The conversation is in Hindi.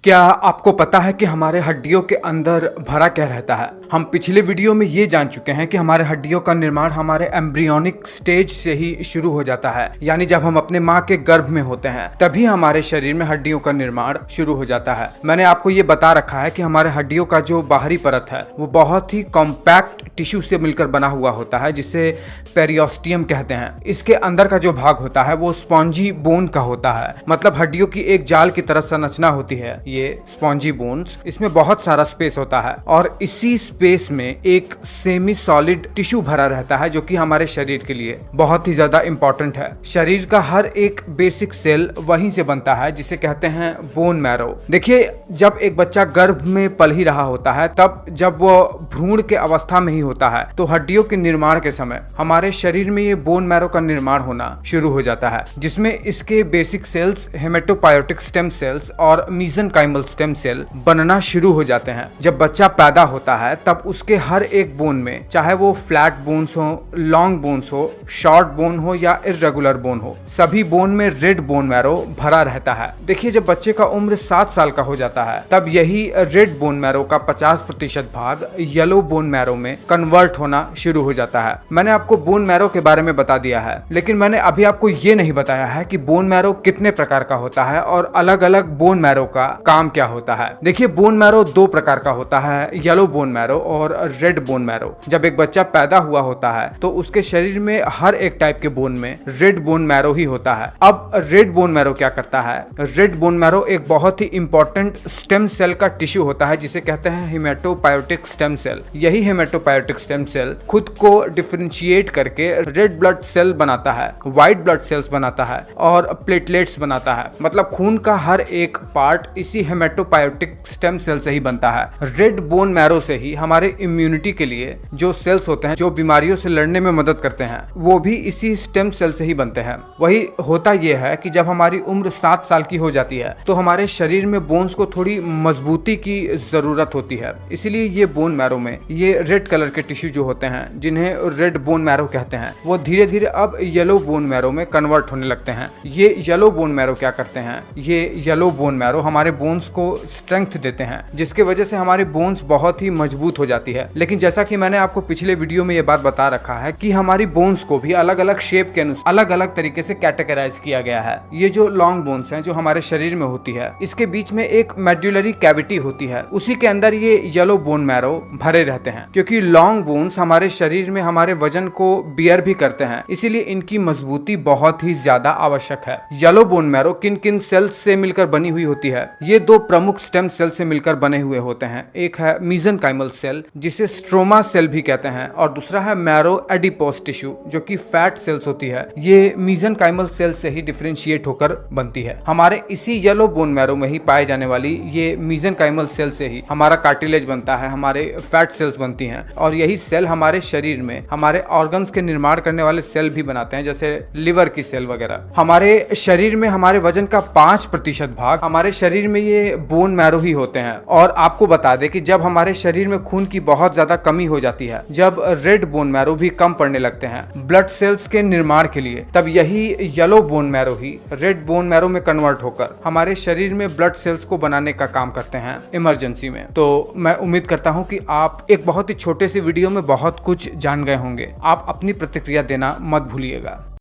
क्या आपको पता है कि हमारे हड्डियों के अंदर भरा क्या रहता है? हम पिछले वीडियो में ये जान चुके हैं कि हमारे हड्डियों का निर्माण हमारे एम्ब्रियोनिक स्टेज से ही शुरू हो जाता है, यानी जब हम अपने माँ के गर्भ में होते हैं तभी हमारे शरीर में हड्डियों का निर्माण शुरू हो जाता है। मैंने आपको ये बता रखा है कि हमारे हड्डियों का जो बाहरी परत है वो बहुत ही कॉम्पैक्ट टिश्यू से मिलकर बना हुआ होता है, जिसे पेरियोस्टियम कहते हैं। इसके अंदर का जो भाग होता है वो स्पॉन्जी बोन का होता है, मतलब हड्डियों की एक जाल की तरह संरचना होती है ये स्पॉन्जी बोन्स। इसमें बहुत सारा स्पेस होता है और इसी स्पेस में एक सेमी सॉलिड टिश्यू भरा रहता है जो कि हमारे शरीर के लिए बहुत ही ज्यादा इंपॉर्टेंट है। शरीर का हर एक बेसिक सेल वहीं से बनता है, जिसे कहते हैं बोन मैरो। देखिए, जब एक बच्चा गर्भ में पल ही रहा होता है, तब जब वो भ्रूण के अवस्था में ही होता है तो हड्डियों के निर्माण के समय हमारे शरीर में ये बोन मैरो का निर्माण होना शुरू हो जाता है, जिसमें इसके बेसिक सेल्स हेमेटोपायोटिक स्टेम सेल्स और मीसेनकाइमल स्टेम सेल बनना शुरू हो जाते हैं। जब बच्चा पैदा होता है तब उसके हर एक बोन में, चाहे वो फ्लैट बोन्स हो, लॉन्ग बोन्स हो, शॉर्ट बोन हो या इर्रेगुलर बोन हो, सभी बोन में रेड बोन मैरो भरा रहता है। देखिए, जब बच्चे का उम्र 7 साल का हो जाता है तब यही रेड बोन मैरो का 50% भाग येलो बोन मैरो में कन्वर्ट होना शुरू हो जाता है। मैंने आपको बोन मैरो के बारे में बता दिया है, लेकिन मैंने अभी आपको ये नहीं बताया है कि बोन मैरो कितने प्रकार का होता है और अलग अलग बोन मैरो का काम क्या होता है। देखिए, बोन मैरो 2 प्रकार का होता है, येलो बोन मैरो और रेड बोन मैरो। जब एक बच्चा पैदा हुआ होता है तो उसके शरीर में हर एक टाइप के बोन में रेड बोन मैरो ही होता है। अब रेड बोन मैरो क्या करता है? रेड बोन मैरो एक बहुत ही इंपॉर्टेंट स्टेम सेल का टिश्यू होता है जिसे कहते हैं हेमेटोपायोटिक स्टेम सेल। यही हेमेटोपायोटिक स्टेम सेल खुद को डिफरेंशिएट करके रेड ब्लड सेल बनाता है, व्हाइट ब्लड सेल्स बनाता है और प्लेटलेट्स बनाता है। मतलब खून का हर एक पार्ट इसी हेमेटोपायोटिक स्टेम सेल से ही बनता है। रेड बोन मैरो से ही हमारे इम्यूनिटी के लिए जो सेल्स होते हैं, जो बीमारियों से लड़ने में मदद करते हैं, वो भी इसी स्टेम सेल से ही बनते हैं। वही होता यह है कि जब हमारी उम्र 7 साल की हो जाती है तो हमारे शरीर में बोन्स को थोड़ी मजबूती की जरूरत होती है, इसलिए ये बोन मैरो में ये रेड कलर के टिश्यू जो होते हैं, जिन्हें रेड बोन मैरो कहते हैं, वो धीरे धीरे अब येलो बोन मैरो में कन्वर्ट होने लगते हैं। ये येलो बोन मैरो क्या करते हैं? ये येलो बोन मैरो हमारे बोन्स को स्ट्रेंथ देते हैं, जिसकी वजह से हमारी बोन्स बहुत ही मजबूत हो जाती है। लेकिन जैसा कि मैंने आपको पिछले वीडियो में ये बात बता रखा है कि हमारी बोन्स को भी अलग अलग शेप के अनुसार अलग अलग तरीके से कैटेगराइज किया गया है। ये जो लॉन्ग बोन्स हैं जो हमारे शरीर में होती है, इसके बीच में एक मेडुलरी कैविटी होती है, उसी के अंदर ये येलो बोन मैरो भरे रहते हैं। क्योंकि लॉन्ग बोन्स हमारे शरीर में हमारे वजन को बियर भी करते हैं, इसीलिए इनकी मजबूती बहुत ही ज्यादा आवश्यक है। येलो बोन मैरो किन किन सेल्स से मिलकर बनी हुई होती है? ये 2 प्रमुख स्टेम सेल से मिलकर बने हुए होते हैं। एक है मीसेनकाइमल सेल, जिसे स्ट्रोमा सेल भी कहते हैं, और दूसरा है मैरो एडिपोस टिश्यू, जो कि फैट सेल्स होती है। ये मीसेनकाइमल सेल से ही डिफरेंशिएट होकर बनती है। हमारे इसी येलो बोन मैरो में ही पाए जाने वाली ये मीसेनकाइमल सेल से ही हमारा कार्टिलेज बनता है, हमारे फैट सेल्स बनती हैं, और यही सेल हमारे शरीर में हमारे ऑर्गन्स के निर्माण करने वाले सेल भी बनाते हैं, जैसे लिवर की सेल वगैरह। हमारे शरीर में हमारे वजन का 5% भाग हमारे शरीर में ये बोन मैरो ही होते हैं। और आपको बता दें कि जब हमारे शरीर में खून की बहुत ज्यादा कमी हो जाती है, जब रेड बोन मैरो भी कम पड़ने लगते हैं ब्लड सेल्स के निर्माण के लिए, तब यही येलो बोन मैरो ही रेड बोन मैरो में कन्वर्ट होकर हमारे शरीर में ब्लड सेल्स को बनाने का काम करते हैं इमरजेंसी में। तो मैं उम्मीद करता हूं कि आप एक बहुत ही छोटे से वीडियो में बहुत कुछ जान गए होंगे। आप अपनी प्रतिक्रिया देना मत भूलिएगा।